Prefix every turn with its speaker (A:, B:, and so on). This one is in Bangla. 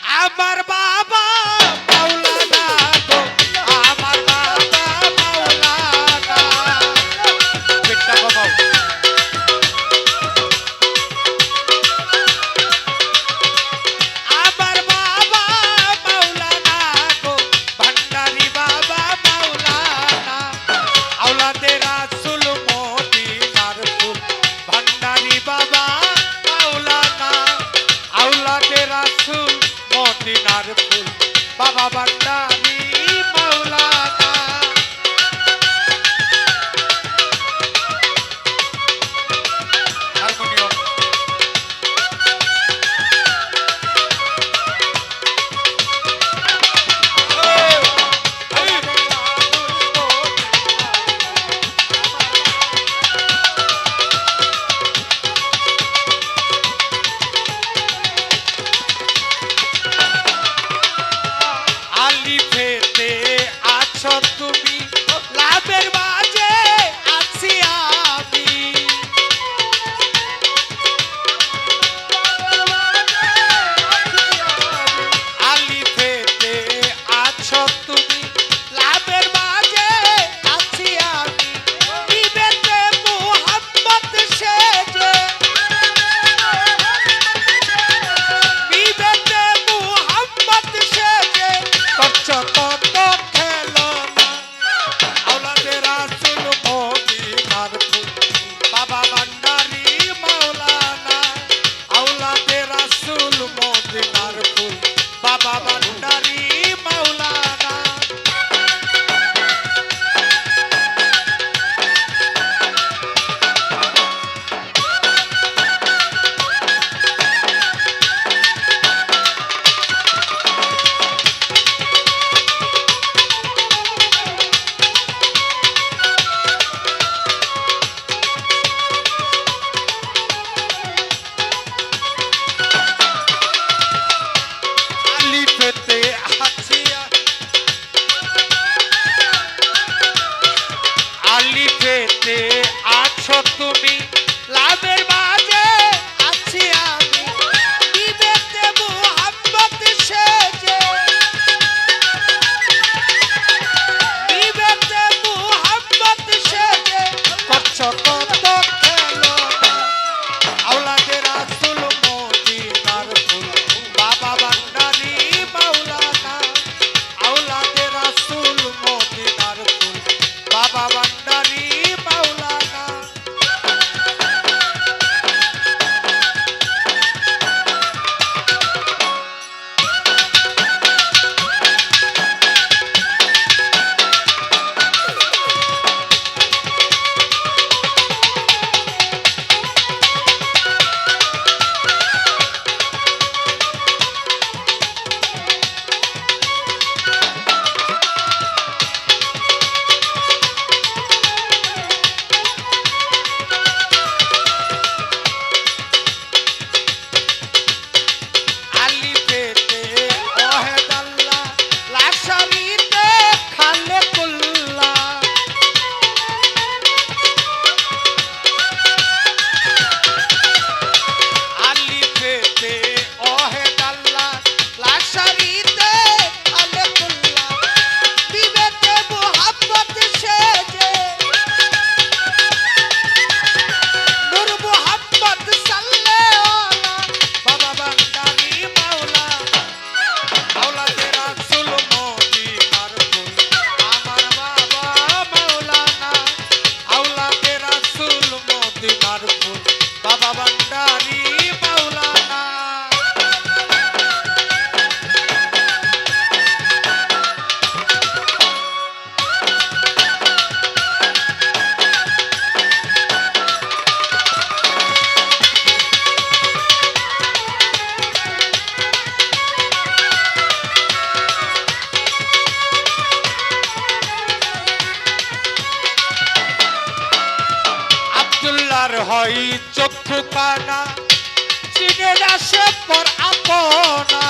A: আমার বাবা মাওলানা গো, আমার বাবা মাওলানা। পেটটা কমাও। আমার বাবা মাওলানা গো, ভান্ডারি বাবা মাওলানা। আওলাদে রাসূল মদিনার ফুল, ভান্ডারি বাবা মাওলানা। আওলাদে রাসূল মদিনার ফুল, বাবা ভান্ডারি মাওলানা। হারমোনিয়াম। আলিফেতে আছো তুমি, লাভের মাঝে আছি আমি। আলিফেতে আছো তুমি, লাভের মাঝে আছি আমি। বিবেতে মুহাম্মদ সেজে, বিবেতে মুহাম্মদ সেজে করছো কত খেলনা। আওলাদে রাসূল মদিনার ফুল, বাবা ভান্ডারি মাওলানা। আওলাদে রাসূল মদিনার ফুল, বাবা ভান্ডারি মাওলানা। আলিফেতে আছি, আলিফেতে আছো তুমি, লাভের মাঝে আছি আমি। বিবেতে মুহাম্মদ সেজে, বিবেতে মুহাম্মদ সেজে করছো কত খেলনা। আওলাদে রাসূল মদিনার ফুল, বাবা ভান্ডারি মাওলানা। আওলাদে রাসূল মদিনার ফুল, বাবা ভান্ডারি মাওলানা। আলিফেতে ওয়াহেদ আল্লাহ, লাশারিতে খালেকুল্লাহ। আলিফেতে ওয়াহেদ আল্লাহ, লাশারিতে খালেকুল্লাহ। বিবেতে মুহাম্মদ সেজে, নূর মুহাম্মদ সাল্লাল্লাহু আলা, বাবা ভান্ডারি মাওলানা। আওলাদে রাসূল মদিনার ফুল, আমার বাবা মাওলানা। আওলাদে রাসূল মদিনার ফুল, বাবা ভান্ডারি মাওলানা। আব্দুল্লাহর হয় চক্ষু কানা, চিনে আসে পর আপনা।